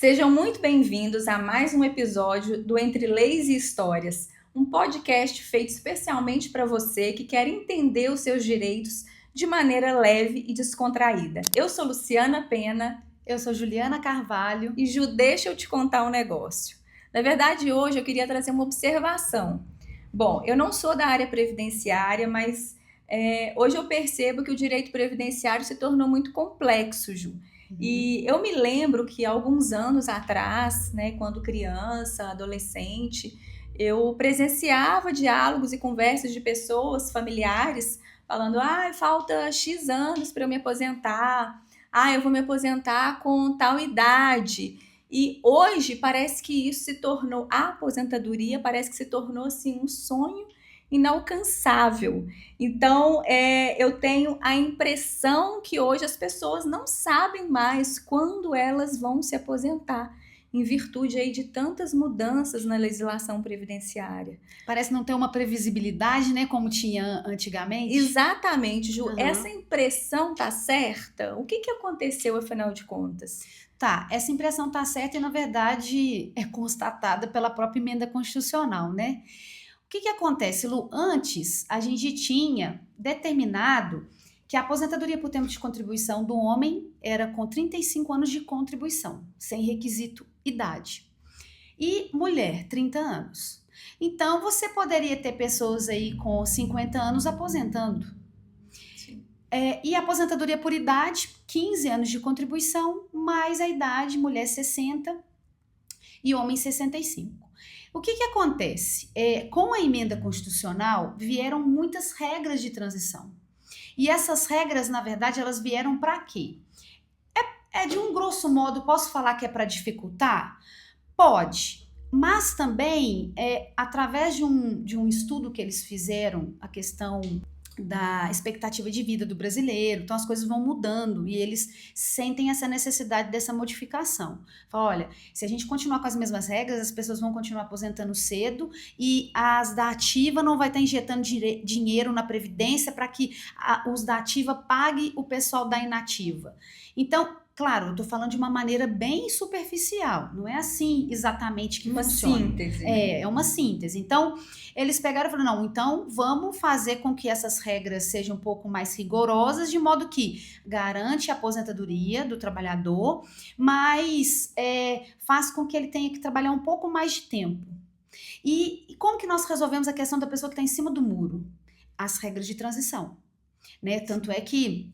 Sejam muito bem-vindos a mais um episódio do Entre Leis e Histórias, um podcast feito especialmente para você que quer entender os seus direitos de maneira leve e descontraída. Eu sou Luciana Pena. Eu sou Juliana Carvalho. E Ju, deixa eu te contar um negócio. Na verdade, hoje eu queria trazer uma observação. Bom, eu não sou da área previdenciária, mas hoje eu percebo que o direito previdenciário se tornou muito complexo, Ju. E eu me lembro que alguns anos atrás, né, quando criança, adolescente, eu presenciava diálogos e conversas de pessoas, familiares, falando: falta X anos para eu me aposentar, eu vou me aposentar com tal idade. E hoje parece que isso se tornou, a aposentadoria parece que se tornou assim um sonho inalcançável. Então, eu tenho a impressão que hoje as pessoas não sabem mais quando elas vão se aposentar, em virtude aí de tantas mudanças na legislação previdenciária. Parece não ter uma previsibilidade, né, como tinha antigamente. Exatamente, Ju. Essa impressão tá certa? O que aconteceu, afinal de contas? Tá, essa impressão tá certa e, na verdade, é constatada pela própria emenda constitucional, né? O que acontece, Lu? Antes, a gente tinha determinado que a aposentadoria por tempo de contribuição do homem era com 35 anos de contribuição, sem requisito idade. E mulher, 30 anos. Então, você poderia ter pessoas aí com 50 anos aposentando. Sim. E a aposentadoria por idade, 15 anos de contribuição, mais a idade, mulher 60 e homem 65. O que acontece? Com a emenda constitucional, vieram muitas regras de transição. E essas regras, na verdade, elas vieram para quê? De um grosso modo, posso falar que é para dificultar? Pode. Mas também, através de um estudo que eles fizeram, a questão da expectativa de vida do brasileiro, então as coisas vão mudando e eles sentem essa necessidade dessa modificação. Fala, olha, se a gente continuar com as mesmas regras, as pessoas vão continuar aposentando cedo e as da ativa não vai estar injetando dinheiro na previdência para que os da ativa paguem o pessoal da inativa. Então, claro, eu tô falando de uma maneira bem superficial, não é assim exatamente que funciona. Uma síntese. É uma síntese. Então, eles pegaram e falaram, não, então vamos fazer com que essas regras sejam um pouco mais rigorosas, de modo que garante a aposentadoria do trabalhador, mas faz com que ele tenha que trabalhar um pouco mais de tempo. E como que nós resolvemos a questão da pessoa que está em cima do muro? As regras de transição, né? Tanto é que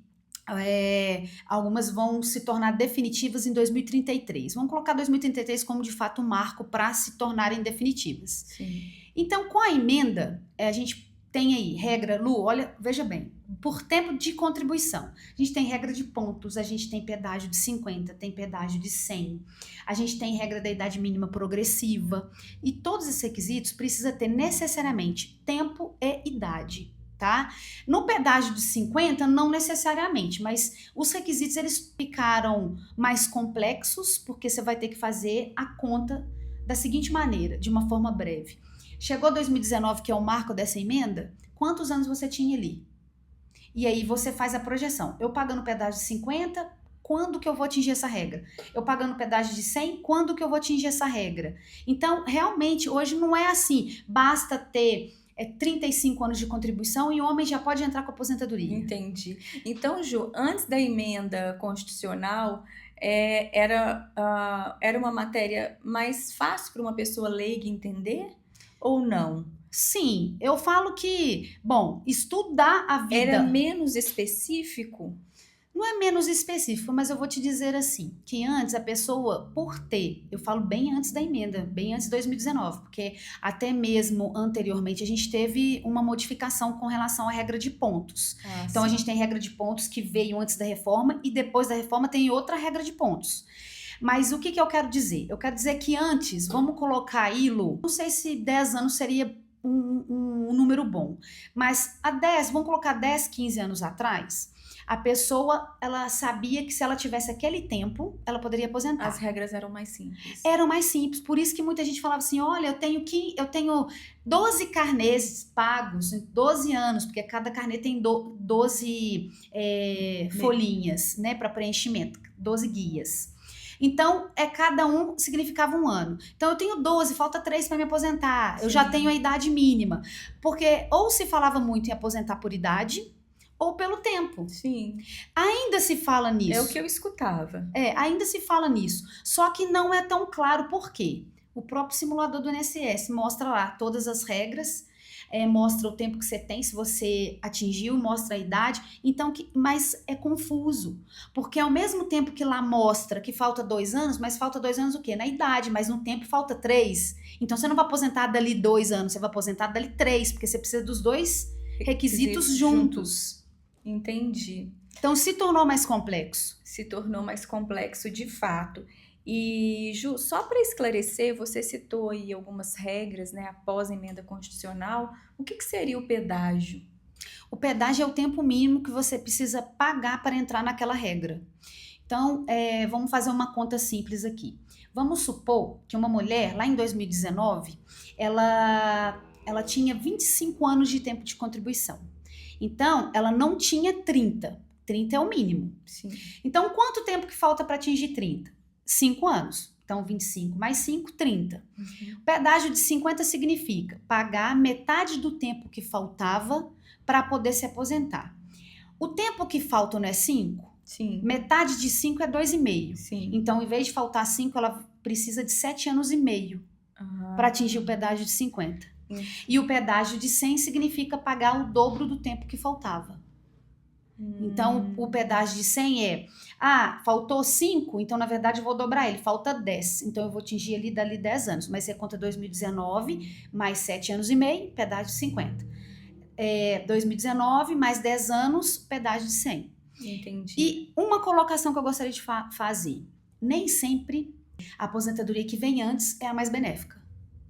algumas vão se tornar definitivas em 2033. Vamos colocar 2033 como de fato um marco para se tornarem definitivas. Sim. Então, com a emenda, a gente tem aí regra, Lu, olha, veja bem, por tempo de contribuição. A gente tem regra de pontos, a gente tem pedágio de 50, tem pedágio de 100, a gente tem regra da idade mínima progressiva, e todos esses requisitos precisa ter necessariamente tempo e idade. Tá? No pedágio de 50, não necessariamente, mas os requisitos eles ficaram mais complexos, porque você vai ter que fazer a conta da seguinte maneira, de uma forma breve. Chegou 2019, que é o marco dessa emenda, quantos anos você tinha ali? E aí você faz a projeção. Eu pagando pedágio de 50, quando que eu vou atingir essa regra? Eu pagando pedágio de 100, quando que eu vou atingir essa regra? Então, realmente, hoje não é assim, basta ter 35 anos de contribuição e o homem já pode entrar com a aposentadoria. Entendi. Então, Ju, antes da emenda constitucional, era uma matéria mais fácil para uma pessoa leiga entender ou não? Sim, eu falo que, bom, estudar a vida... Era menos específico? Não é menos específico, mas eu vou te dizer assim, que antes a pessoa, por ter, eu falo bem antes da emenda, bem antes de 2019, porque até mesmo anteriormente a gente teve uma modificação com relação à regra de pontos. Então a gente tem regra de pontos que veio antes da reforma e depois da reforma tem outra regra de pontos. Mas o que eu quero dizer? Eu quero dizer que antes, vamos colocar aí, Lu, não sei se 10 anos seria um número bom, mas vamos colocar 10, 15 anos atrás... A pessoa, ela sabia que se ela tivesse aquele tempo, ela poderia aposentar. As regras eram mais simples. Eram mais simples, por isso que muita gente falava assim, olha, eu tenho 12 carnês pagos em 12 anos, porque cada carnê tem 12 folhinhas, né, para preenchimento, 12 guias. Então, cada um significava um ano. Então, eu tenho 12, falta 3 para me aposentar. Eu já Sim. tenho a idade mínima. Porque ou se falava muito em aposentar por idade, ou pelo tempo. Sim. Ainda se fala nisso. É o que eu escutava. Ainda se fala nisso. Só que não é tão claro por quê. O próprio simulador do INSS mostra lá todas as regras, mostra o tempo que você tem, se você atingiu, mostra a idade. Então, mas é confuso. Porque ao mesmo tempo que lá mostra que falta 2 anos, mas falta 2 anos o quê? Na idade, mas no tempo falta 3. Então, você não vai aposentar dali 2 anos, você vai aposentar dali 3, porque você precisa dos 2 requisitos juntos. Entendi. Então, se tornou mais complexo. Se tornou mais complexo, de fato. E, Ju, só para esclarecer, você citou aí algumas regras, né, após a emenda constitucional. O que seria o pedágio? O pedágio é o tempo mínimo que você precisa pagar para entrar naquela regra. Então, vamos fazer uma conta simples aqui. Vamos supor que uma mulher, lá em 2019, ela tinha 25 anos de tempo de contribuição. Então, ela não tinha 30. 30 é o mínimo. Sim. Então, quanto tempo que falta para atingir 30? 5 anos. Então, 25 mais 5, 30. O pedágio de 50 significa pagar metade do tempo que faltava para poder se aposentar. O tempo que falta não é 5? Sim. Metade de 5 é 2,5. Sim. Então, em vez de faltar 5, ela precisa de 7 anos e meio para atingir o pedágio de 50. E o pedágio de 100 significa pagar o dobro do tempo que faltava. Então, o pedágio de 100 faltou 5, então, na verdade, eu vou dobrar ele, falta 10. Então, eu vou atingir ali dali 10 anos. Mas você conta 2019, mais 7 anos e meio, pedágio de 50. 2019, mais 10 anos, pedágio de 100. Entendi. E uma colocação que eu gostaria de fazer. Nem sempre a aposentadoria que vem antes é a mais benéfica.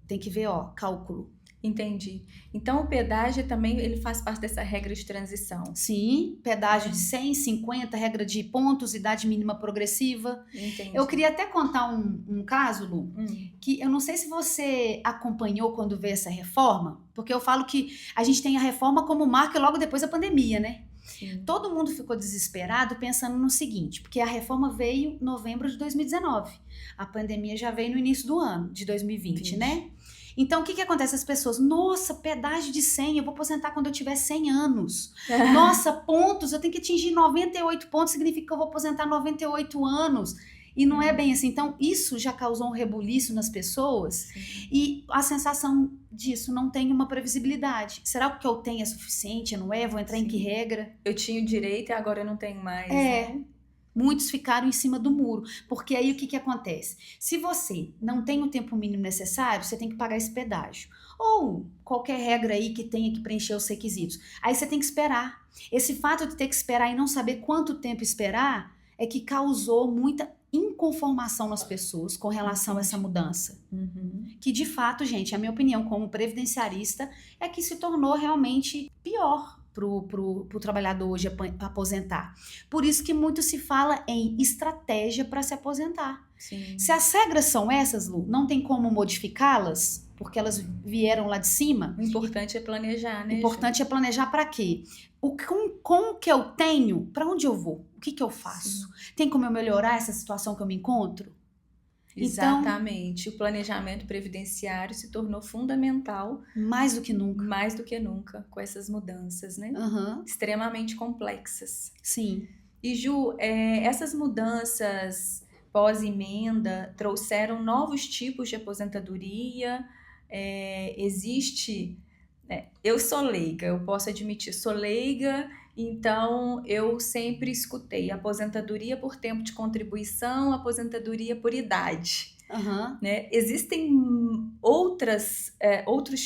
Tem que ver, cálculo. Entendi. Então, o pedágio também ele faz parte dessa regra de transição. Sim, pedágio de 100, 50, regra de pontos, idade mínima progressiva. Entendi. Eu queria até contar um caso, Lu, que eu não sei se você acompanhou quando veio essa reforma, porque eu falo que a gente tem a reforma como marco e logo depois a pandemia, né? Sim. Todo mundo ficou desesperado pensando no seguinte, porque a reforma veio em novembro de 2019. A pandemia já veio no início do ano, de 2020, né? Então, o que acontece? As pessoas, nossa, pedágio de 100, eu vou aposentar quando eu tiver 100 anos. Nossa, pontos, eu tenho que atingir 98 pontos, significa que eu vou aposentar 98 anos. E não é bem assim. Então, isso já causou um rebuliço nas pessoas. Sim. E a sensação disso não tem uma previsibilidade. Será que o que eu tenho é suficiente? Não é? Vou entrar em que regra? Eu tinha o direito e agora eu não tenho mais. Né? Muitos ficaram em cima do muro, porque aí o que acontece? Se você não tem o tempo mínimo necessário, você tem que pagar esse pedágio. Ou qualquer regra aí que tenha que preencher os requisitos. Aí você tem que esperar. Esse fato de ter que esperar e não saber quanto tempo esperar é que causou muita inconformação nas pessoas com relação a essa mudança. Que de fato, gente, a minha opinião como previdenciarista é que se tornou realmente pior pro trabalhador hoje aposentar. Por isso que muito se fala em estratégia para se aposentar. Sim. Se as regras são essas, Lu, não tem como modificá-las, porque elas vieram lá de cima. O importante é planejar, né? O importante é planejar para quê? Com o que eu tenho, para onde eu vou? O que eu faço? Sim. Tem como eu melhorar essa situação que eu me encontro? Exatamente. Então, o planejamento previdenciário se tornou fundamental. Mais do que nunca. Mais do que nunca, com essas mudanças, né? Extremamente complexas. Sim. E, Ju, essas mudanças pós-emenda trouxeram novos tipos de aposentadoria. Existe... eu sou leiga, eu posso admitir, sou leiga... Então, eu sempre escutei aposentadoria por tempo de contribuição, aposentadoria por idade. Né? Existem outros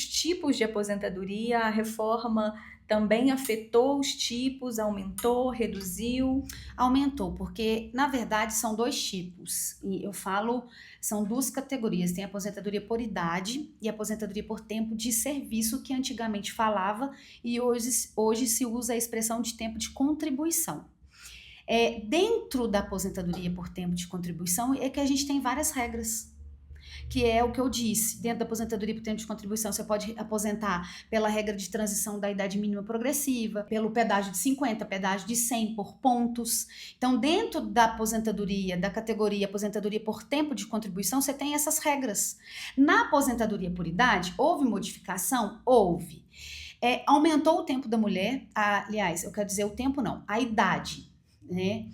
tipos de aposentadoria, a reforma também afetou os tipos, aumentou, reduziu? Aumentou, porque na verdade são 2 tipos, e eu falo, são 2 categorias, tem a aposentadoria por idade e a aposentadoria por tempo de serviço, que antigamente falava, e hoje se usa a expressão de tempo de contribuição. Dentro da aposentadoria por tempo de contribuição é que a gente tem várias regras. que é o que eu disse. Dentro da aposentadoria por tempo de contribuição, você pode aposentar pela regra de transição da idade mínima progressiva, pelo pedágio de 50, pedágio de 100 por pontos. Então, dentro da aposentadoria, da categoria aposentadoria por tempo de contribuição, você tem essas regras. Na aposentadoria por idade, houve modificação? Houve. Aumentou o tempo da mulher, aliás, eu quero dizer o tempo não, a idade, né?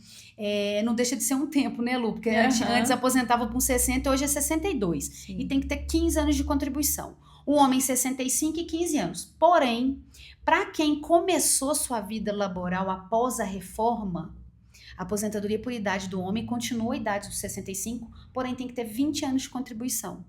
Não deixa de ser um tempo, né, Lu? Porque antes aposentava com 60, hoje é 62. Sim. E tem que ter 15 anos de contribuição. O homem, 65 e 15 anos. Porém, para quem começou sua vida laboral após a reforma, a aposentadoria por idade do homem continua a idade dos 65, porém tem que ter 20 anos de contribuição.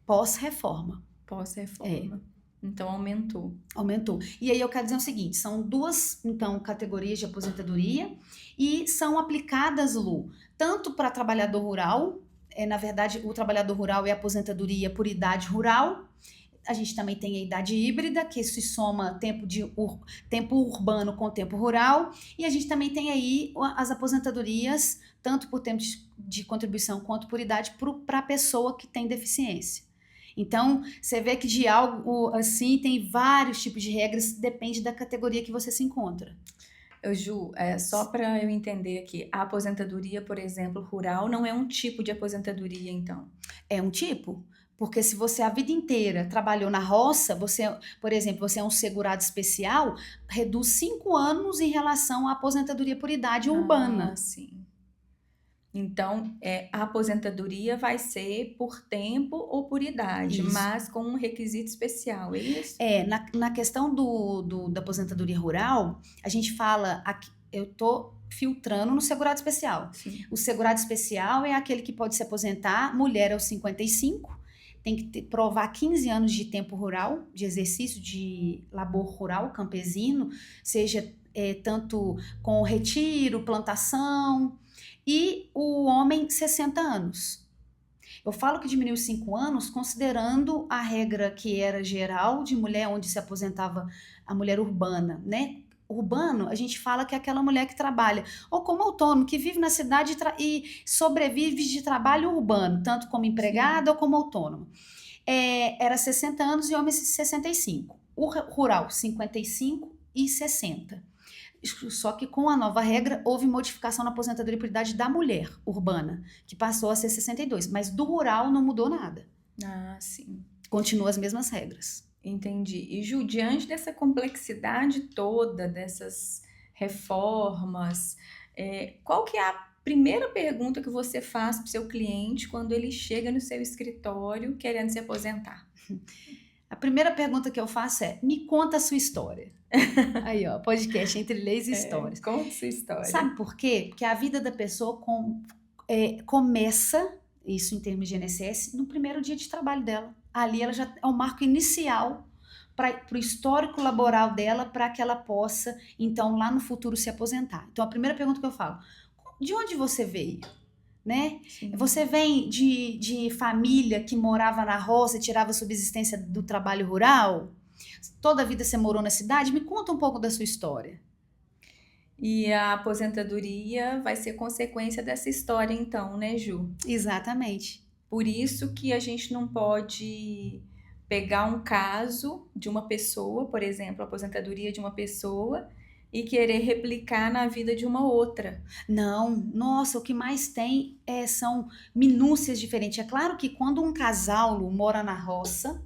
Pós-reforma. Pós-reforma. Então, aumentou. Aumentou. E aí eu quero dizer o seguinte, são duas, então, categorias de aposentadoria e são aplicadas, Lu, tanto para trabalhador rural, na verdade, o trabalhador rural é a aposentadoria por idade rural. A gente também tem a idade híbrida, que se soma tempo urbano com tempo rural. E a gente também tem aí as aposentadorias, tanto por tempo de contribuição quanto por idade, para a pessoa que tem deficiência. Então, você vê que de algo assim tem vários tipos de regras, depende da categoria que você se encontra. Ju, só para eu entender aqui, a aposentadoria, por exemplo, rural, não é um tipo de aposentadoria, então? É um tipo, porque se você a vida inteira trabalhou na roça, por exemplo, você é um segurado especial, reduz 5 anos em relação à aposentadoria por idade urbana. Sim. Então, a aposentadoria vai ser por tempo ou por idade, isso, mas com um requisito especial, é isso? Na questão da aposentadoria rural, a gente fala, eu tô filtrando no segurado especial. Sim. O segurado especial é aquele que pode se aposentar, mulher aos 55, tem que provar 15 anos de tempo rural, de exercício de labor rural, campesino, seja tanto com retiro, plantação, e o homem 60 anos. Eu falo que diminuiu 5 anos considerando a regra que era geral de mulher, onde se aposentava a mulher urbana, né? Urbano, a gente fala que é aquela mulher que trabalha ou como autônomo, que vive na cidade e sobrevive de trabalho urbano, tanto como empregada ou como autônomo. Era 60 anos e homem 65. O rural, 55 e 60. Só que com a nova regra, houve modificação na aposentadoria por idade da mulher urbana, que passou a ser 62. Mas do rural não mudou nada. Sim. Continua as mesmas regras. Entendi. E Ju, diante dessa complexidade toda, dessas reformas, qual que é a primeira pergunta que você faz para o seu cliente quando ele chega no seu escritório querendo se aposentar? A primeira pergunta que eu faço é, me conta a sua história. Aí, ó, podcast Entre Leis e Histórias. Conta a sua história. Sabe por quê? Porque a vida da pessoa começa, isso em termos de INSS, no primeiro dia de trabalho dela. Ali ela já é o marco inicial para o histórico laboral dela, para que ela possa, então, lá no futuro se aposentar. Então, a primeira pergunta que eu falo, de onde você veio? Né? Você vem de família que morava na roça e tirava subsistência do trabalho rural? Toda a vida você morou na cidade? Me conta um pouco da sua história. E a aposentadoria vai ser consequência dessa história então, né, Ju? Exatamente. Por isso que a gente não pode pegar um caso de uma pessoa, por exemplo, a aposentadoria de uma pessoa, e querer replicar na vida de uma outra. Não, nossa, o que mais tem são minúcias diferentes. É claro que quando um casal mora na roça,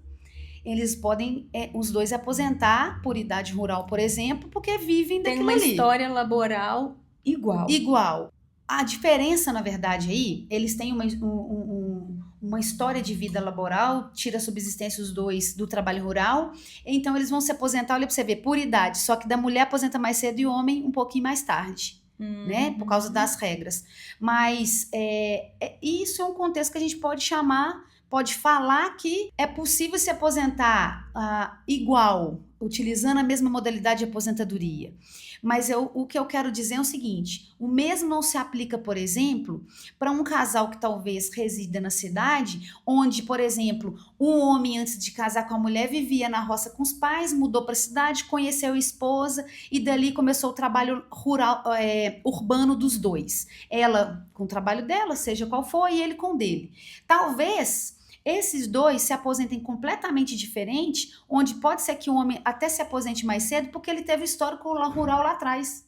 eles podem, os dois, aposentar por idade rural, por exemplo, porque vivem daquilo ali. Tem uma história laboral igual. Igual. A diferença, na verdade, aí, eles têm uma história de vida laboral, tira a subsistência os dois do trabalho rural, então eles vão se aposentar, olha pra você ver, por idade, só que da mulher aposenta mais cedo e o homem um pouquinho mais tarde, né, por causa das regras. Mas isso é um contexto que a gente pode falar que é possível se aposentar igual, utilizando a mesma modalidade de aposentadoria. Mas o que eu quero dizer é o seguinte: o mesmo não se aplica, por exemplo, para um casal que talvez resida na cidade, onde, por exemplo, o homem, antes de casar com a mulher, vivia na roça com os pais, mudou para a cidade, conheceu a esposa e dali começou o trabalho rural, urbano dos dois. Ela com o trabalho dela, seja qual for, e ele com o dele. Talvez esses dois se aposentem completamente diferente, onde pode ser que o homem até se aposente mais cedo porque ele teve histórico rural lá atrás.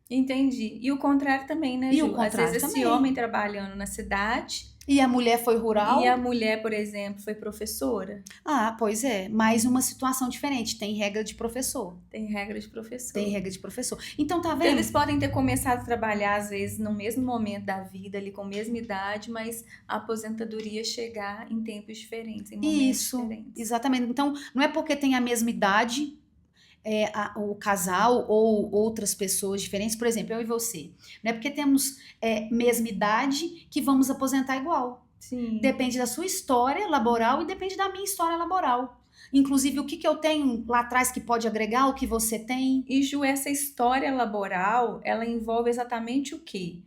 Entendi. E o contrário também, né, E Ju? o contrário Às vezes esse também. homem trabalhando na cidade E a mulher foi rural. e a mulher, por exemplo, foi professora. Pois é. Mais uma situação diferente. Tem regra de professor. Tem regra de professor. Tem regra de professor. Então, tá Então, vendo? eles podem ter começado a trabalhar, às vezes, no mesmo momento da vida, ali com a mesma idade, mas a aposentadoria chegar em tempos diferentes, em momentos Isso, diferentes. exatamente. Então, não é porque tem a mesma idade, o casal ou outras pessoas diferentes, por exemplo, eu e você. Não é porque temos mesma idade que vamos aposentar igual. Sim. Depende da sua história laboral e depende da minha história laboral. Inclusive, o que eu tenho lá atrás que pode agregar, o que você tem. E, Ju, essa história laboral, ela envolve exatamente o quê?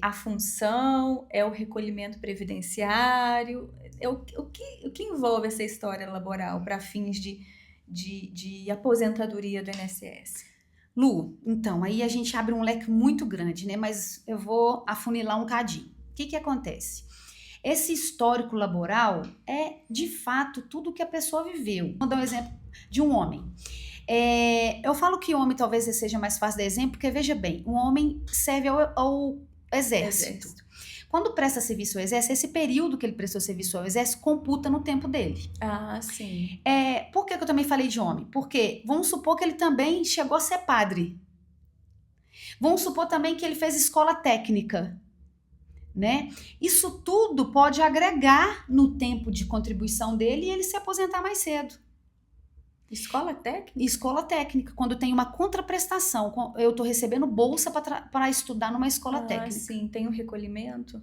A função, o recolhimento previdenciário, o que envolve essa história laboral para fins de aposentadoria do INSS? Lu, então, aí a gente abre um leque muito grande, né? Mas eu vou afunilar um cadinho. O que acontece? Esse histórico laboral é, de fato, tudo que a pessoa viveu. Vou dar um exemplo de um homem. Eu falo que homem talvez seja mais fácil de exemplo, porque, veja bem, um homem serve ao exército. Quando presta serviço ao exército, esse período que ele prestou serviço ao exército computa no tempo dele. Ah, sim. Por que eu também falei de homem? Porque vamos supor que ele também chegou a ser padre. Vamos supor também que ele fez escola técnica, né? Isso tudo pode agregar no tempo de contribuição dele e ele se aposentar mais cedo. Escola técnica? Escola técnica, quando tem uma contraprestação, eu estou recebendo bolsa para estudar numa escola técnica. Sim, tem um recolhimento?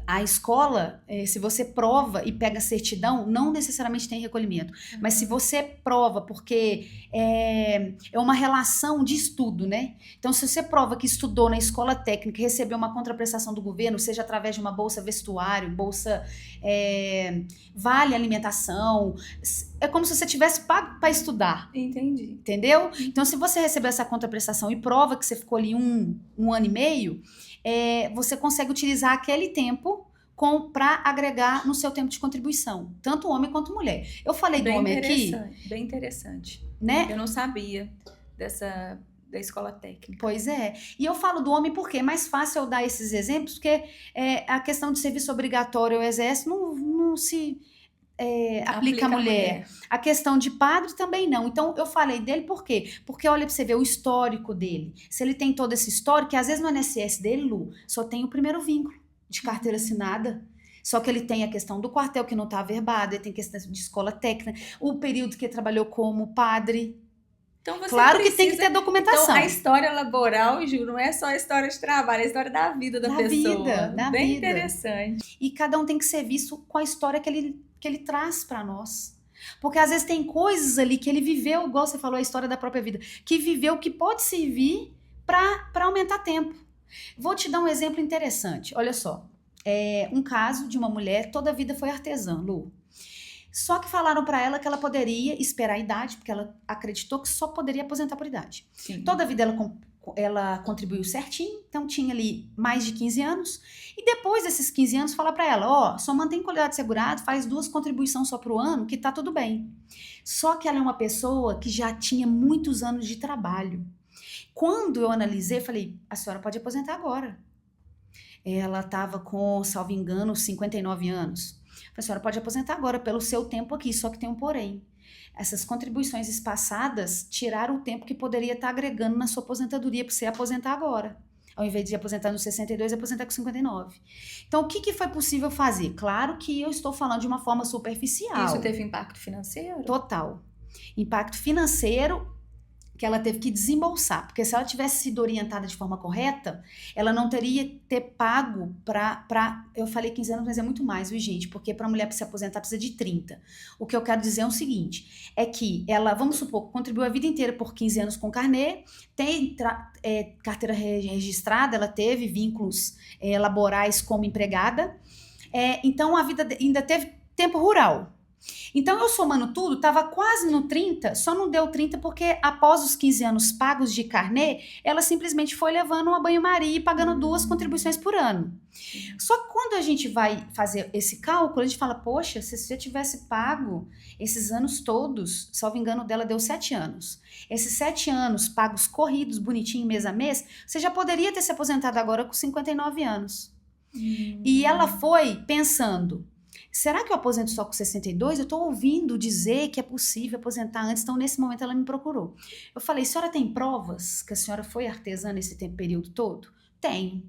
A escola, se você prova e pega certidão, não necessariamente tem recolhimento. Mas se você prova, porque é uma relação de estudo, né? Então, se você prova que estudou na escola técnica e recebeu uma contraprestação do governo, seja através de uma bolsa vestuário, bolsa vale alimentação, é como se você tivesse pago para estudar. Entendi. Entendeu? Então, se você recebeu essa contraprestação e prova que você ficou ali um ano e meio, você consegue utilizar aquele tempo para agregar no seu tempo de contribuição, tanto homem quanto mulher. Eu falei do homem aqui. Bem interessante. Né? Eu não sabia da escola técnica. Pois é. E eu falo do homem porque é mais fácil eu dar esses exemplos, porque a questão de serviço obrigatório ao exército não se aplica a mulher. A questão de padre também não. Então, eu falei dele por quê? Porque olha pra você ver o histórico dele. Se ele tem todo esse histórico, que às vezes no INSS dele, Lu, só tem o primeiro vínculo de carteira assinada. Só que ele tem a questão do quartel que não tá averbado, ele tem questão de escola técnica, o período que ele trabalhou como padre. Então você claro precisa... que tem que ter documentação. Então, a história laboral, Ju, não é só a história de trabalho, é a história da vida da pessoa. Bem interessante. E cada um tem que ser visto com a história que ele traz para nós. Porque às vezes tem coisas ali que ele viveu, igual você falou, a história da própria vida, que viveu, que pode servir para aumentar tempo. Vou te dar um exemplo interessante. Olha só, um caso de uma mulher, toda a vida foi artesã, Lu. Só que falaram para ela que ela poderia esperar a idade, porque ela acreditou que só poderia aposentar por idade. Sim. Toda a vida ela contribuiu certinho, então tinha ali mais de 15 anos, e depois desses 15 anos fala para ela, só mantém qualidade segurada, faz 2 contribuições só pro ano, que tá tudo bem. Só que ela é uma pessoa que já tinha muitos anos de trabalho. Quando eu analisei, falei, a senhora pode aposentar agora. Ela estava com, salvo engano, 59 anos. A senhora pode aposentar agora pelo seu tempo aqui, só que tem um porém. Essas contribuições espaçadas tiraram o tempo que poderia estar agregando na sua aposentadoria para você aposentar agora. Ao invés de aposentar nos 62, aposentar com 59. Então, o que foi possível fazer? Claro que eu estou falando de uma forma superficial. Isso teve impacto financeiro? Total. Impacto financeiro que ela teve que desembolsar, porque se ela tivesse sido orientada de forma correta, ela não teria que ter pago eu falei 15 anos, mas é muito mais, viu, gente? Porque para a mulher se aposentar precisa de 30. O que eu quero dizer é o seguinte, é que ela, vamos supor, contribuiu a vida inteira por 15 anos com carnê, tem carteira registrada, ela teve vínculos laborais como empregada, então a vida ainda teve tempo rural. Então, eu somando tudo, estava quase no 30, só não deu 30 porque após os 15 anos pagos de carnê, ela simplesmente foi levando uma banho-maria e pagando 2 contribuições por ano. Só que quando a gente vai fazer esse cálculo, a gente fala, poxa, se você tivesse pago esses anos todos, salvo engano dela deu 7 anos. Esses 7 anos pagos corridos, bonitinho, mês a mês, você já poderia ter se aposentado agora com 59 anos. E ela foi pensando, será que eu aposento só com 62? Eu tô ouvindo dizer que é possível aposentar antes, então nesse momento ela me procurou. Eu falei, a senhora tem provas que a senhora foi artesã nesse período todo? Tenho.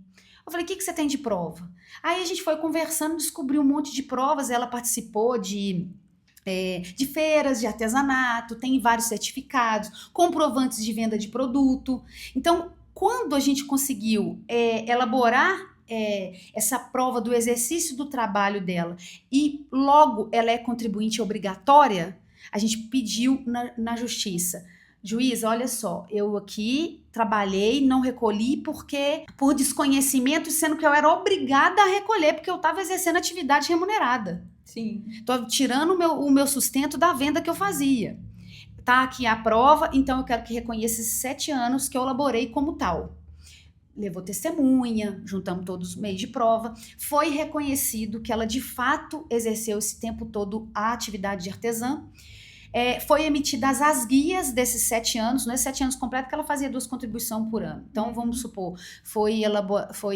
Eu falei, o que você tem de prova? Aí a gente foi conversando, descobriu um monte de provas, ela participou de feiras de artesanato, tem vários certificados, comprovantes de venda de produto. Então, quando a gente conseguiu elaborar essa prova do exercício do trabalho dela e logo ela é contribuinte obrigatória, a gente pediu na justiça. Juiz, olha só, eu aqui trabalhei, não recolhi porque por desconhecimento, sendo que eu era obrigada a recolher porque eu estava exercendo atividade remunerada. Sim. Estou tirando o meu sustento da venda que eu fazia. Tá aqui a prova, então eu quero que reconheça esses 7 anos que eu laborei como tal. Levou testemunha, juntamos todos os meios de prova, foi reconhecido que ela de fato exerceu esse tempo todo a atividade de artesã, foi emitidas as guias desses 7 anos, não é 7 anos completos que ela fazia 2 contribuições por ano, então vamos supor, foi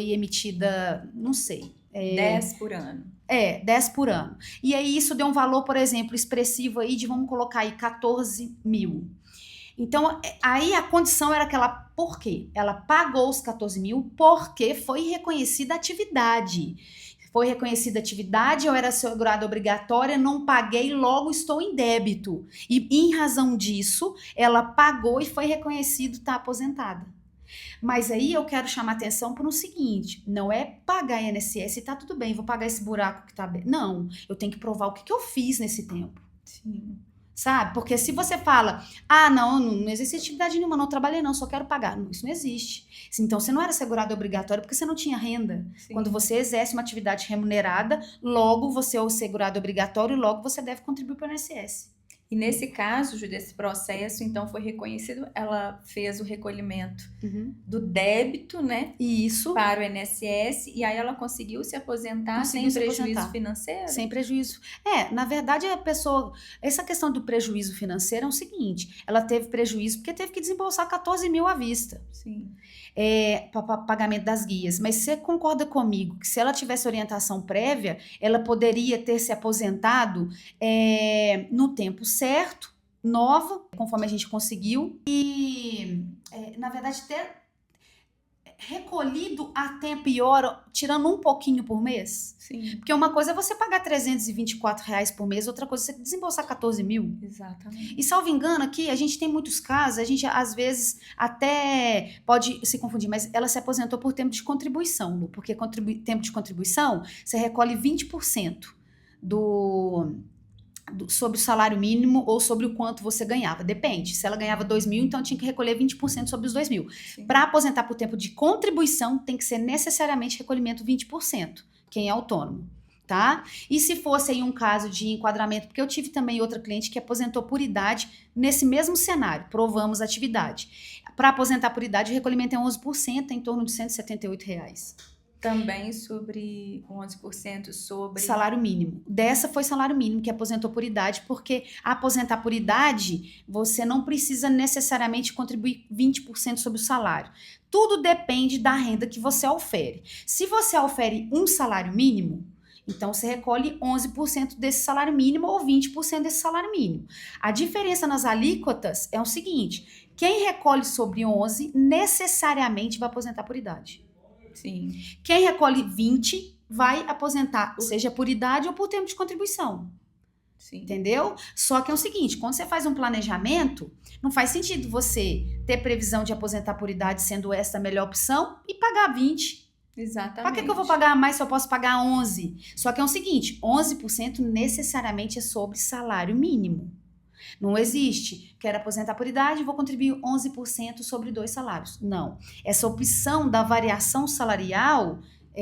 emitida, não sei... 10 por ano. 10 por ano, e aí isso deu um valor, por exemplo, expressivo aí de, vamos colocar aí, 14 mil. Então, aí a condição era que ela, por quê? Ela pagou os 14 mil porque foi reconhecida a atividade. Foi reconhecida a atividade, eu era segurada obrigatória, não paguei, logo estou em débito. E em razão disso, ela pagou e foi reconhecido, está aposentada. Mas aí eu quero chamar atenção para o seguinte, não é pagar INSS e tá tudo bem, vou pagar esse buraco que tá bem. Não, eu tenho que provar o que eu fiz nesse tempo. Sim. Sabe? Porque se você fala, não existe atividade nenhuma, não trabalhei não, só quero pagar. Não, isso não existe. Então, você não era segurado obrigatório porque você não tinha renda. Sim. Quando você exerce uma atividade remunerada, logo você é o segurado obrigatório, logo você deve contribuir para o INSS. E nesse caso, desse processo, então foi reconhecido, ela fez o recolhimento do débito, né? Isso. Para o INSS, e aí ela conseguiu se aposentar sem prejuízo financeiro? Sem prejuízo. Na verdade, essa questão do prejuízo financeiro é o seguinte, ela teve prejuízo porque teve que desembolsar 14 mil à vista. Sim. Para pagamento das guias, mas você concorda comigo que se ela tivesse orientação prévia, ela poderia ter se aposentado no tempo certo, nova, conforme a gente conseguiu, e na verdade ter recolhido a tempo e hora, tirando um pouquinho por mês. Sim. Porque uma coisa é você pagar R$324 por mês, outra coisa é você desembolsar 14 mil. Exatamente. E salvo engano aqui, a gente tem muitos casos, a gente às vezes até pode se confundir, mas ela se aposentou por tempo de contribuição, Lu, porque tempo de contribuição, você recolhe 20% sobre o salário mínimo ou sobre o quanto você ganhava. Depende. Se ela ganhava 2 mil, então tinha que recolher 20% sobre os 2 mil. Para aposentar por tempo de contribuição, tem que ser necessariamente recolhimento 20%, quem é autônomo, tá? E se fosse aí um caso de enquadramento, porque eu tive também outra cliente que aposentou por idade nesse mesmo cenário, provamos a atividade. Para aposentar por idade, o recolhimento é 11%, em torno de R$178. Também sobre 11% sobre... Salário mínimo. Dessa foi salário mínimo que aposentou por idade, porque aposentar por idade, você não precisa necessariamente contribuir 20% sobre o salário. Tudo depende da renda que você ofere. Se você ofere um salário mínimo, então você recolhe 11% desse salário mínimo ou 20% desse salário mínimo. A diferença nas alíquotas é o seguinte, quem recolhe sobre 11 necessariamente vai aposentar por idade. Sim. Quem recolhe 20 vai aposentar, seja por idade ou por tempo de contribuição. Sim. Entendeu? Só que é o seguinte, quando você faz um planejamento, não faz sentido você ter previsão de aposentar por idade sendo essa a melhor opção e pagar 20. Exatamente. Para que eu vou pagar mais se eu posso pagar 11? Só que é o seguinte, 11% necessariamente é sobre salário mínimo. Não existe, quero aposentar por idade, vou contribuir 11% sobre 2 salários. Não. Essa opção da variação salarial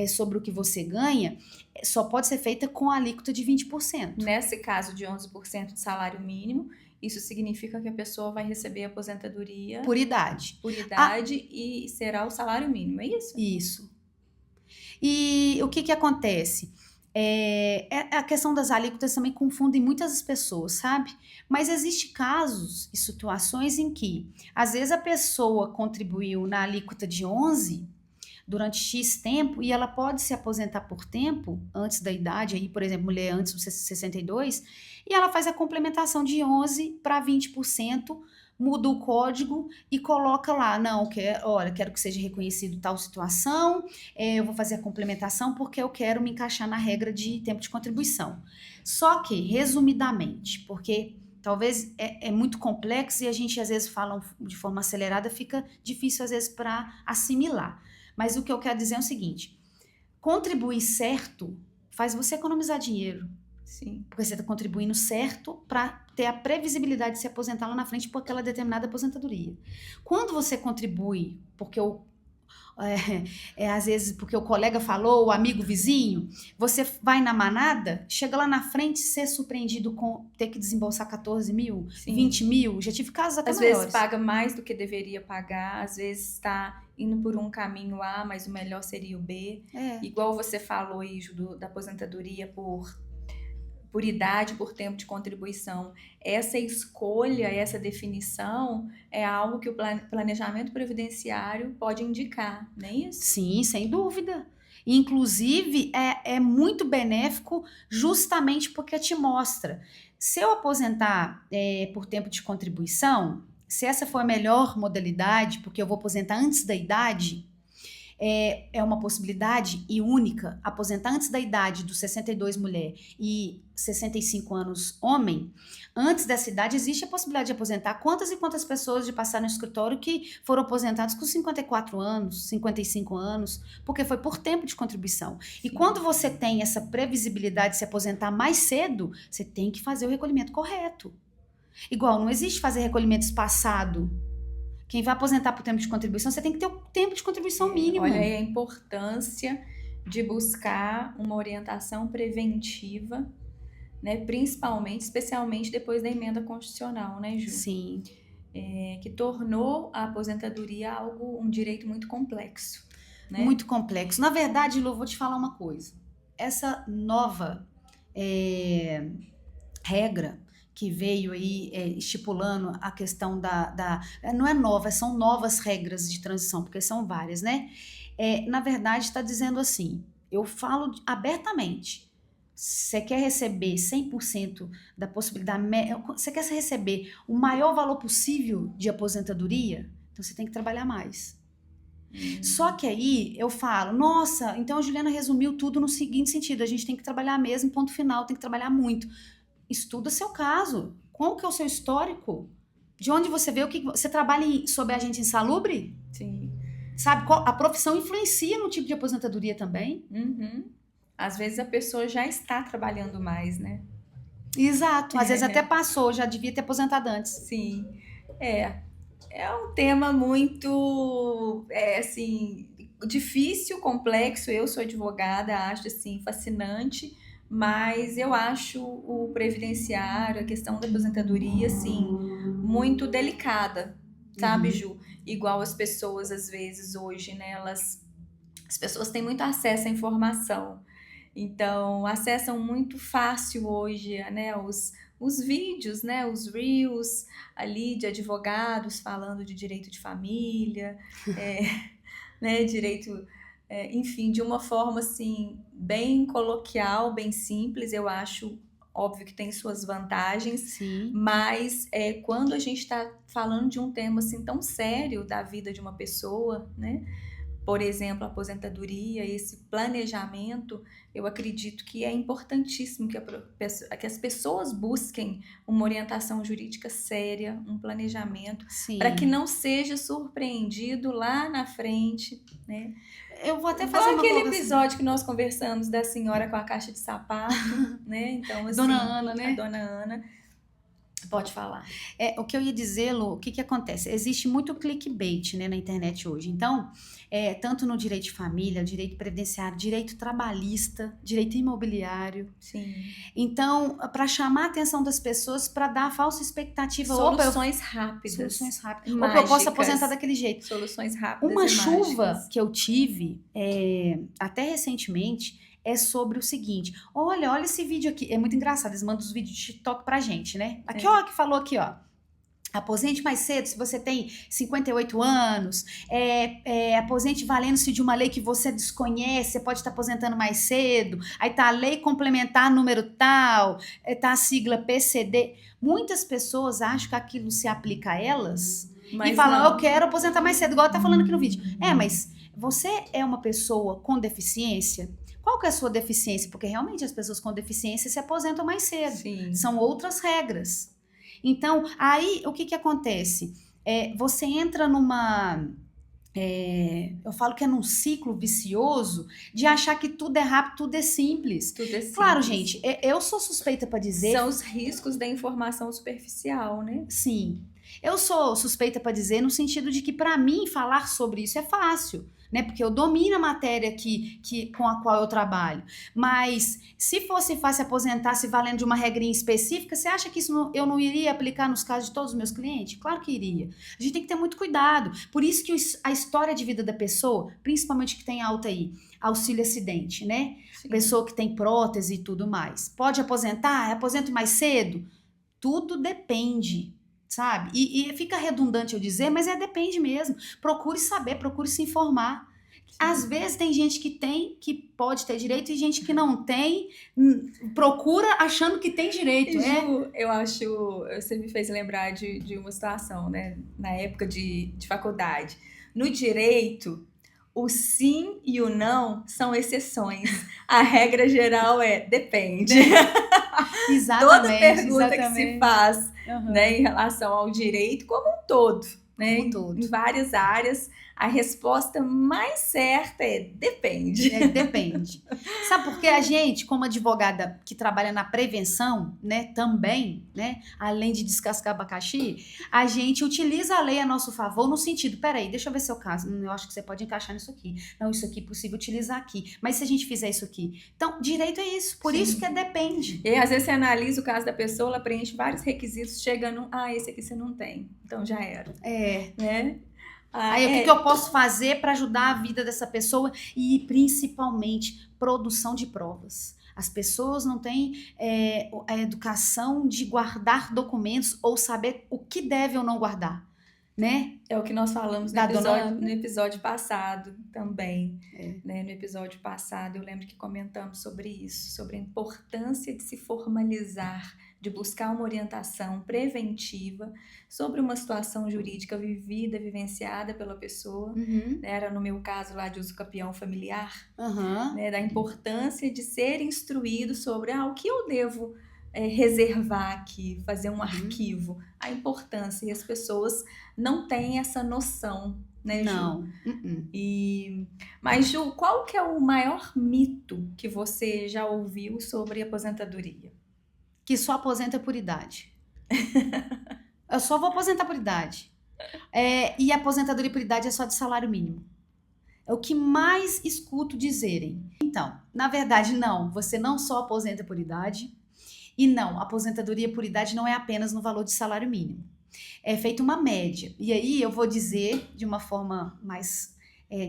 sobre o que você ganha só pode ser feita com a alíquota de 20%. Nesse caso de 11% de salário mínimo, isso significa que a pessoa vai receber aposentadoria por idade. E será o salário mínimo, é isso? Isso. E o que acontece? A questão das alíquotas também confundem muitas pessoas, sabe? Mas existe casos e situações em que, às vezes, a pessoa contribuiu na alíquota de 11 durante X tempo e ela pode se aposentar por tempo, antes da idade, aí, por exemplo, mulher antes dos 62, e ela faz a complementação de 11 para 20%, muda o código e coloca lá, não, quero que seja reconhecido tal situação, eu vou fazer a complementação porque eu quero me encaixar na regra de tempo de contribuição. Só que, resumidamente, porque talvez é muito complexo e a gente às vezes fala de forma acelerada, fica difícil às vezes para assimilar. Mas o que eu quero dizer é o seguinte, contribuir certo faz você economizar dinheiro. Sim. Porque você está contribuindo certo para ter a previsibilidade de se aposentar lá na frente por aquela determinada aposentadoria. Quando você contribui, porque às vezes porque o colega falou, o amigo vizinho, você vai na manada, chega lá na frente ser surpreendido com ter que desembolsar 14 mil, Sim. 20 mil, já tive casos até às maiores. Às vezes paga mais do que deveria pagar, às vezes está indo por um caminho A, mas o melhor seria o B. Igual você falou aí, da aposentadoria por idade, por tempo de contribuição. Essa escolha, essa definição é algo que o planejamento previdenciário pode indicar, não é isso? Sim, sem dúvida. Inclusive, é muito benéfico justamente porque te mostra. Se eu aposentar por tempo de contribuição, se essa for a melhor modalidade, porque eu vou aposentar antes da idade, é uma possibilidade e única, aposentar antes da idade dos 62 mulher e 65 anos homem, antes dessa idade existe a possibilidade de aposentar quantas e quantas pessoas de passar no escritório que foram aposentadas com 54 anos, 55 anos, porque foi por tempo de contribuição. Sim. E quando você tem essa previsibilidade de se aposentar mais cedo, você tem que fazer o recolhimento correto. Igual, não existe fazer recolhimento espaçado. Quem vai aposentar por tempo de contribuição, você tem que ter o tempo de contribuição mínimo. Olha aí a importância de buscar uma orientação preventiva, né? Principalmente, especialmente depois da emenda constitucional, né, Ju? Sim. Que tornou a aposentadoria um direito muito complexo. Né? Muito complexo. Na verdade, Lu, vou te falar uma coisa. Essa nova regra que veio aí estipulando a questão não é nova, são novas regras de transição, porque são várias, né? Na verdade, está dizendo assim, eu falo abertamente, você quer receber 100% da possibilidade, você quer receber o maior valor possível de aposentadoria, então você tem que trabalhar mais. Só que aí eu falo, nossa, então a Juliana resumiu tudo no seguinte sentido, a gente tem que trabalhar mesmo, ponto final, tem que trabalhar muito. Estuda seu caso. Qual que é o seu histórico? De onde você vê? Você trabalha sob agente insalubre? Sim. Sabe, a profissão influencia no tipo de aposentadoria também? Uhum. Às vezes a pessoa já está trabalhando mais, né? Exato. Às vezes até passou, já devia ter aposentado antes. Sim. É um tema muito, assim, difícil, complexo. Eu sou advogada, acho, assim, fascinante. Mas eu acho o previdenciário, a questão da aposentadoria, assim, muito delicada, sabe, Ju? Igual as pessoas, às vezes, hoje, né, as pessoas têm muito acesso à informação. Então, acessam muito fácil hoje, né, os vídeos, né, os reels ali de advogados falando de direito de família, né, direito... enfim, de uma forma assim, bem coloquial, bem simples, eu acho, óbvio que tem suas vantagens. Sim. Mas quando a gente está falando de um tema assim tão sério da vida de uma pessoa, né, por exemplo, a aposentadoria, esse planejamento, eu acredito que é importantíssimo que as pessoas busquem uma orientação jurídica séria, um planejamento, para que Sim. não seja surpreendido lá na frente, né? Eu vou até fazer Igual uma aquele colocação. episódio que nós conversamos da senhora com a caixa de sapato, né? Então, assim, Dona Ana, a né? dona Ana, pode falar. O que eu ia dizer, Lu, o que acontece? Existe muito clickbait, né, na internet hoje. Então, tanto no direito de família, direito previdenciário, direito trabalhista, direito imobiliário. Sim. Então, para chamar a atenção das pessoas, para dar a falsa expectativa. Soluções rápidas. Soluções rápidas. Mágicas. Opa, eu posso aposentar daquele jeito. Soluções rápidas Uma e chuva mágicas. que eu tive, até recentemente, é sobre o seguinte. Olha esse vídeo aqui. É muito engraçado, eles mandam os vídeos de TikTok pra gente, né? Aqui, ó, que falou aqui, ó. Aposente mais cedo se você tem 58 anos. Aposente valendo-se de uma lei que você desconhece, você pode estar aposentando mais cedo. Aí tá a lei complementar número tal, tá a sigla PCD. Muitas pessoas acham que aquilo se aplica a elas e falam, eu quero aposentar mais cedo, igual tá falando aqui no vídeo. Mas você é uma pessoa com deficiência? Qual que é a sua deficiência? Porque realmente as pessoas com deficiência se aposentam mais cedo. Sim. São outras regras. Então, aí o que acontece? Você entra numa... eu falo que é num ciclo vicioso de achar que tudo é rápido, tudo é simples. Tudo é simples. Claro, gente, eu sou suspeita para dizer... São os riscos da informação superficial, né? Sim. Eu sou suspeita para dizer no sentido de que, para mim, falar sobre isso é fácil, né? Porque eu domino a matéria com a qual eu trabalho. Mas, se fosse fácil aposentar se valendo de uma regrinha específica, você acha que isso eu não iria aplicar nos casos de todos os meus clientes? Claro que iria. A gente tem que ter muito cuidado. Por isso que a história de vida da pessoa, principalmente que tem alta aí, auxílio acidente, né? Sim. Pessoa que tem prótese e tudo mais. Pode aposentar? Aposento mais cedo? Tudo depende. Sabe? E fica redundante eu dizer, mas depende mesmo. Procure saber, procure se informar. Sim. Às vezes tem gente que pode ter direito e gente que não tem, procura achando que tem direito. Ju, eu acho, você me fez lembrar de uma situação, né? Na época de faculdade. No direito, o sim e o não são exceções. A regra geral depende. Exatamente. Toda pergunta exatamente. que se faz, né, em relação ao direito como um todo, né, em várias áreas, a resposta mais certa depende. Depende. Sabe por quê? A gente, como advogada que trabalha na prevenção, né, também, né, além de descascar abacaxi, a gente utiliza a lei a nosso favor no sentido, peraí, deixa eu ver seu caso, eu acho que você pode encaixar nisso aqui. Não, isso aqui é possível utilizar aqui. Mas se a gente fizer isso aqui? Então, direito é isso. Por Sim. isso que depende. E às vezes você analisa o caso da pessoa, ela preenche vários requisitos, chega no, esse aqui você não tem. Então já era. Né? Aí, o que eu posso fazer para ajudar a vida dessa pessoa? E, principalmente, produção de provas. As pessoas não têm a educação de guardar documentos ou saber o que deve ou não guardar, né? É o que nós falamos no episódio passado também. Né? No episódio passado, eu lembro que comentamos sobre isso, sobre a importância de se formalizar, de buscar uma orientação preventiva sobre uma situação jurídica vivida, vivenciada pela pessoa. Uhum. Era no meu caso lá de uso capião familiar, uhum. né? Da importância de ser instruído sobre o que eu devo reservar aqui, fazer um arquivo, a importância, e as pessoas não têm essa noção, né, Ju? Não. Mas, Ju, qual que é o maior mito que você já ouviu sobre aposentadoria? Que só aposenta por idade. Eu só vou aposentar por idade. E a aposentadoria por idade é só de salário mínimo. É o que mais escuto dizerem. Então, na verdade, não. Você não só aposenta por idade. E não, a aposentadoria por idade não é apenas no valor de salário mínimo. É feita uma média. E aí eu vou dizer de uma forma mais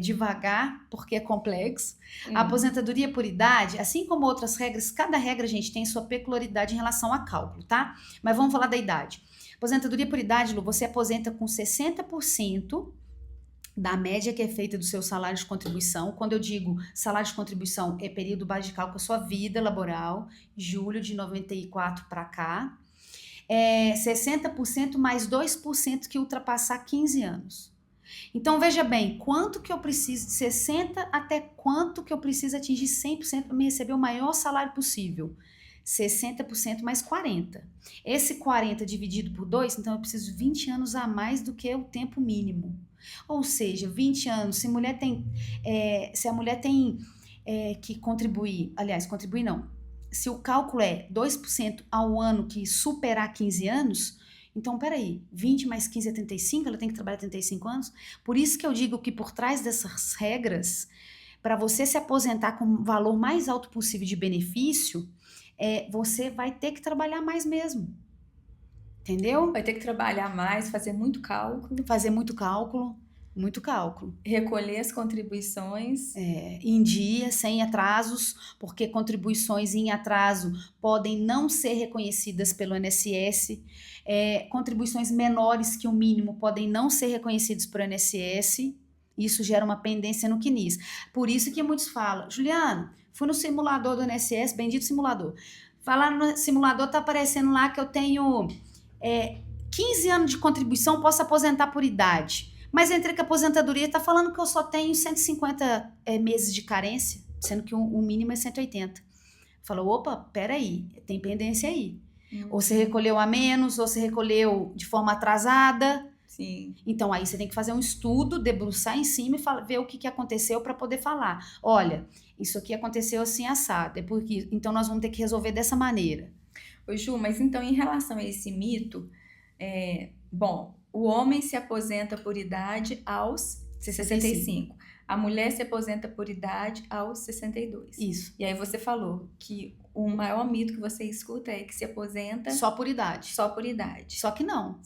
devagar, porque é complexo. A aposentadoria por idade, assim como outras regras, cada regra, gente, tem sua peculiaridade em relação a cálculo, tá? Mas vamos falar da idade. Aposentadoria por idade, Lu, você aposenta com 60% da média que é feita do seu salário de contribuição. Quando eu digo salário de contribuição, é período base de cálculo, sua vida laboral, julho de 94 para cá. 60% mais 2% que ultrapassar 15 anos. Então, veja bem, quanto que eu preciso, de 60 até quanto que eu preciso atingir 100% para me receber o maior salário possível? 60% mais 40. Esse 40 dividido por 2, então eu preciso de 20 anos a mais do que o tempo mínimo. Ou seja, 20 anos, se a mulher tem que contribuir, aliás, contribuir não, se o cálculo é 2% ao ano que superar 15 anos, então, peraí, 20 mais 15 é 35, ela tem que trabalhar 35 anos? Por isso que eu digo que por trás dessas regras, para você se aposentar com o valor mais alto possível de benefício, você vai ter que trabalhar mais mesmo. Entendeu? Vai ter que trabalhar mais, fazer muito cálculo. Fazer muito cálculo. Recolher as contribuições. Em dia, sem atrasos, porque contribuições em atraso podem não ser reconhecidas pelo INSS. Contribuições menores que o mínimo podem não ser reconhecidas pelo INSS. Isso gera uma pendência no CNIS. Por isso que muitos falam, Juliana, fui no simulador do INSS, bendito simulador. Falar no simulador, tá aparecendo lá que eu tenho 15 anos de contribuição, posso aposentar por idade. Mas entrei com a aposentadoria, tá falando que eu só tenho 150 meses de carência, sendo que o mínimo é 180. Falou, opa, peraí, tem pendência aí. Ou você recolheu a menos, ou você recolheu de forma atrasada. Sim. Então, aí você tem que fazer um estudo, debruçar em cima e ver o que aconteceu para poder falar. Olha, isso aqui aconteceu assim, assado. Então, nós vamos ter que resolver dessa maneira. Ô Ju, mas então, em relação a esse mito, o homem se aposenta por idade aos 65. A mulher se aposenta por idade aos 62. Isso. E aí você falou que o maior mito que você escuta é que se aposenta... Só por idade. Só por idade. Só que não.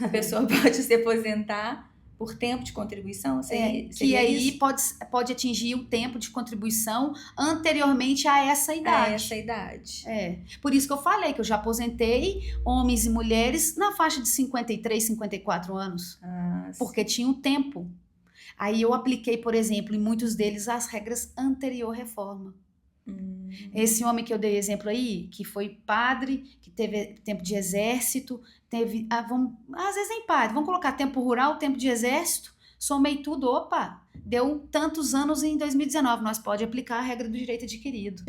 A pessoa pode se aposentar por tempo de contribuição? Que aí pode atingir o tempo de contribuição anteriormente a essa idade. Por isso que eu falei que eu já aposentei homens e mulheres na faixa de 53, 54 anos. Porque tinha um tempo. Aí eu apliquei, por exemplo, em muitos deles as regras anterior reforma. Esse homem que eu dei exemplo aí, que foi padre, que teve tempo de exército, às vezes nem padre, vamos colocar tempo rural, tempo de exército, somei tudo, deu tantos anos em 2019, nós pode aplicar a regra do direito adquirido.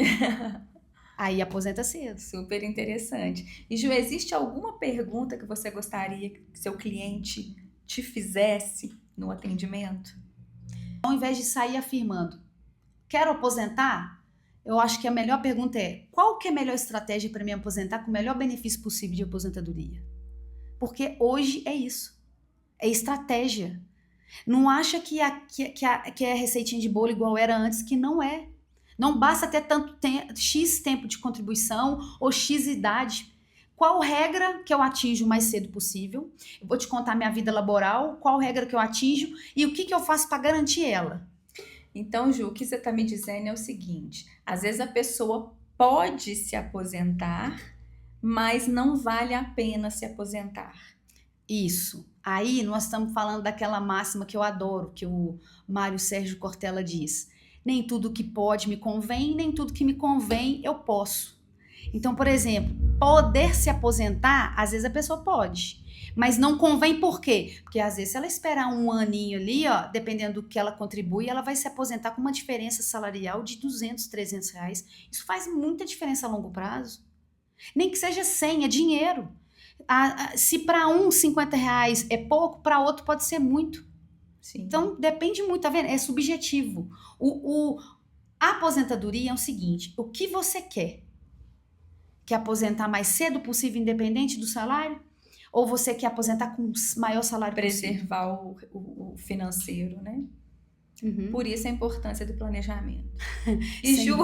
Aí aposenta cedo. Super interessante. E Ju, existe alguma pergunta que você gostaria que seu cliente te fizesse no atendimento? Ao invés de sair afirmando, quero aposentar? Eu acho que a melhor pergunta é, qual que é a melhor estratégia para me aposentar com o melhor benefício possível de aposentadoria? Porque hoje é isso. É estratégia. Não acha que é receitinha de bolo igual era antes, que não é. Não basta ter X tempo de contribuição ou X idade. Qual regra que eu atinjo o mais cedo possível? Eu vou te contar minha vida laboral, qual regra que eu atinjo e o que eu faço para garantir ela. Então, Ju, o que você está me dizendo é o seguinte, às vezes a pessoa pode se aposentar, mas não vale a pena se aposentar. Isso. Aí nós estamos falando daquela máxima que eu adoro, que o Mário Sérgio Cortella diz. Nem tudo que pode me convém, nem tudo que me convém eu posso. Então, por exemplo, poder se aposentar, às vezes a pessoa pode. Mas não convém por quê? Porque às vezes se ela esperar um aninho ali, dependendo do que ela contribui, ela vai se aposentar com uma diferença salarial de 200, 300 reais. Isso faz muita diferença a longo prazo. Nem que seja 100, é dinheiro. Se para um 50 reais é pouco, para outro pode ser muito. Sim. Então depende muito, tá vendo? É subjetivo. A aposentadoria é o seguinte, o que você quer? Quer aposentar mais cedo possível, independente do salário? Ou você quer aposentar com o maior salário possível? Preservar o financeiro, né? Uhum. Por isso a importância do planejamento. E Ju,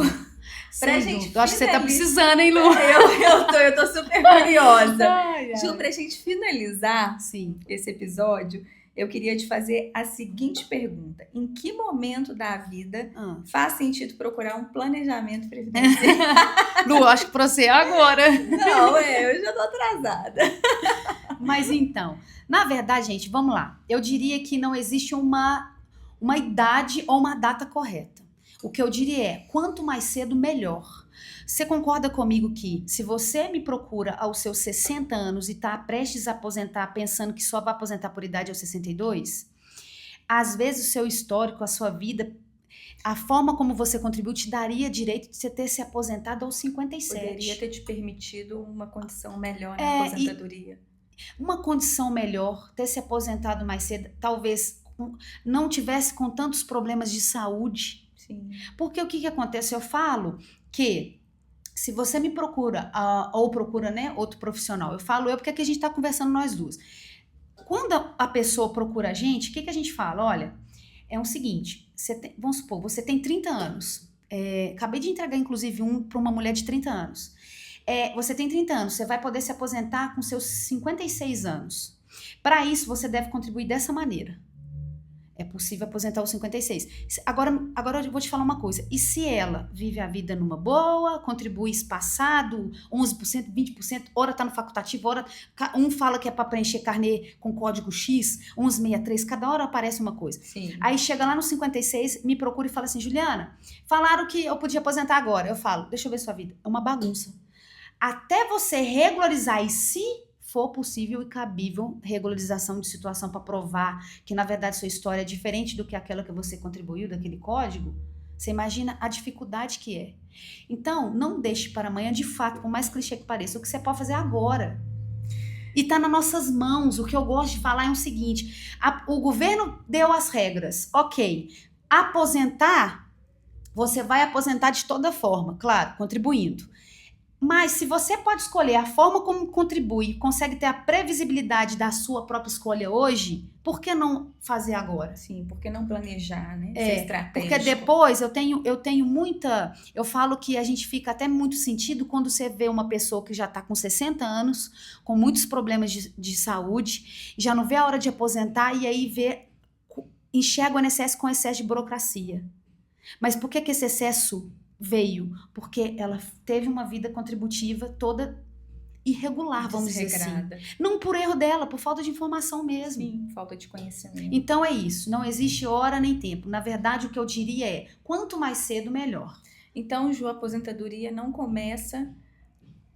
pra gente eu acho que você tá precisando, hein, Lu? Eu tô super curiosa. Ai. Ju, pra gente finalizar Sim. esse episódio, eu queria te fazer a seguinte pergunta. Em que momento da vida faz sentido procurar um planejamento previdenciário? Lu, acho que pra você é agora. Não, eu já tô atrasada. Mas então, na verdade, gente, vamos lá. Eu diria que não existe uma idade ou uma data correta. O que eu diria é, quanto mais cedo, melhor. Você concorda comigo que se você me procura aos seus 60 anos e está prestes a aposentar pensando que só vai aposentar por idade aos 62, às vezes o seu histórico, a sua vida, a forma como você contribuiu te daria direito de você ter se aposentado aos 57. Poderia ter te permitido uma condição melhor na aposentadoria. Uma condição melhor, ter se aposentado mais cedo, talvez não tivesse com tantos problemas de saúde. Sim. Porque o que acontece? Eu falo que se você me procura, ou procura, né, outro profissional, eu falo porque aqui a gente está conversando nós duas. Quando a pessoa procura a gente, o que a gente fala? Olha, é o seguinte, vamos supor, você tem 30 anos, acabei de entregar inclusive para uma mulher de 30 anos. Você tem 30 anos, você vai poder se aposentar com seus 56 anos. Para isso, você deve contribuir dessa maneira. É possível aposentar aos 56. Agora eu vou te falar uma coisa. E se ela vive a vida numa boa, contribui espaçado, 11%, 20%, ora tá no facultativo, ora um fala que é para preencher carnê com código X, 1163, cada hora aparece uma coisa. Sim. Aí chega lá no 56, me procura e fala assim, Juliana, falaram que eu podia aposentar agora. Eu falo, deixa eu ver sua vida. É uma bagunça. Até você regularizar, e se for possível e cabível, regularização de situação para provar que, na verdade, sua história é diferente do que aquela que você contribuiu, daquele código, você imagina a dificuldade que é. Então, não deixe para amanhã, de fato, por mais clichê que pareça, o que você pode fazer agora. E está nas nossas mãos. O que eu gosto de falar é o seguinte, o governo deu as regras, ok, aposentar, você vai aposentar de toda forma, claro, contribuindo. Mas se você pode escolher a forma como contribui, consegue ter a previsibilidade da sua própria escolha hoje, por que não fazer agora? Sim, por que não planejar, né? Ser estratégico. Porque depois eu tenho muita... Eu falo que a gente fica até muito sentido quando você vê uma pessoa que já está com 60 anos, com muitos problemas de saúde, já não vê a hora de aposentar e aí enxerga o INSS com excesso de burocracia. Mas por que esse excesso veio? Porque ela teve uma vida contributiva toda irregular, vamos dizer assim. Não por erro dela, por falta de informação mesmo. Sim, falta de conhecimento. Então é isso, não existe hora nem tempo. Na verdade, o que eu diria é, quanto mais cedo, melhor. Então, Ju, a aposentadoria não começa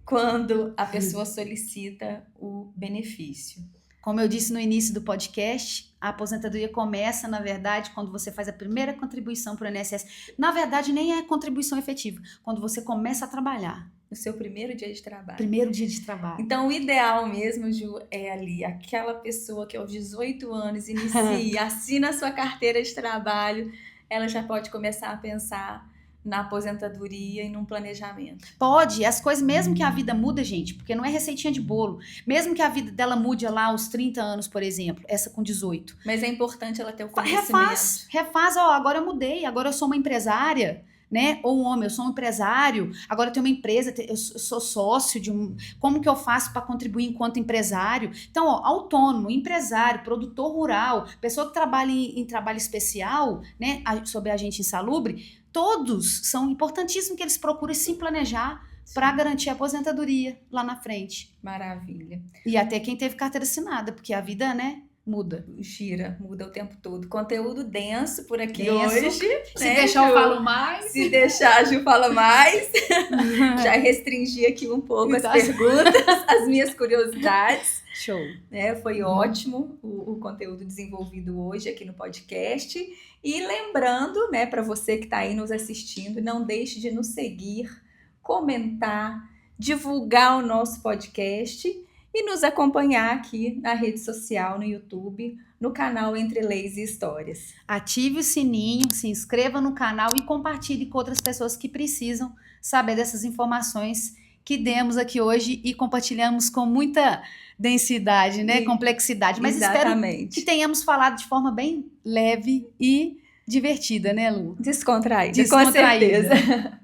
quando a pessoa solicita o benefício. Como eu disse no início do podcast, a aposentadoria começa, na verdade, quando você faz a primeira contribuição para o INSS. Na verdade, nem é contribuição efetiva, quando você começa a trabalhar. No seu primeiro dia de trabalho. Primeiro dia de trabalho. Então, o ideal mesmo, Ju, é ali, aquela pessoa que aos 18 anos inicia, assina a sua carteira de trabalho, ela já pode começar a pensar na aposentadoria e num planejamento. Pode, as coisas, mesmo que a vida muda, gente, porque não é receitinha de bolo, mesmo que a vida dela mude lá aos 30 anos, por exemplo, essa com 18. Mas é importante ela ter o conhecimento. Refaz, agora eu mudei, agora eu sou uma empresária, né? Ou um homem, eu sou um empresário, agora eu tenho uma empresa, eu sou sócio de como que eu faço para contribuir enquanto empresário? Então, autônomo, empresário, produtor rural, pessoa que trabalha em trabalho especial, né? Sobre agente insalubre, todos são importantíssimos que eles procurem se planejar para garantir a aposentadoria lá na frente. Maravilha. E até quem teve carteira assinada, porque a vida, né, muda. Gira, muda o tempo todo. Conteúdo denso por aqui hoje. Se deixar, eu falo mais. Se deixar, a Ju fala mais. Já restringi aqui um pouco as perguntas, as minhas curiosidades. Show. Foi ótimo o conteúdo desenvolvido hoje aqui no podcast. E lembrando, né, para você que está aí nos assistindo, não deixe de nos seguir, comentar, divulgar o nosso podcast e nos acompanhar aqui na rede social, no YouTube, no canal Entre Leis e Histórias. Ative o sininho, se inscreva no canal e compartilhe com outras pessoas que precisam saber dessas informações que demos aqui hoje e compartilhamos com muita densidade, né? Complexidade. Mas exatamente. Espero que tenhamos falado de forma bem leve e divertida, né, Lu? Descontraída, com certeza.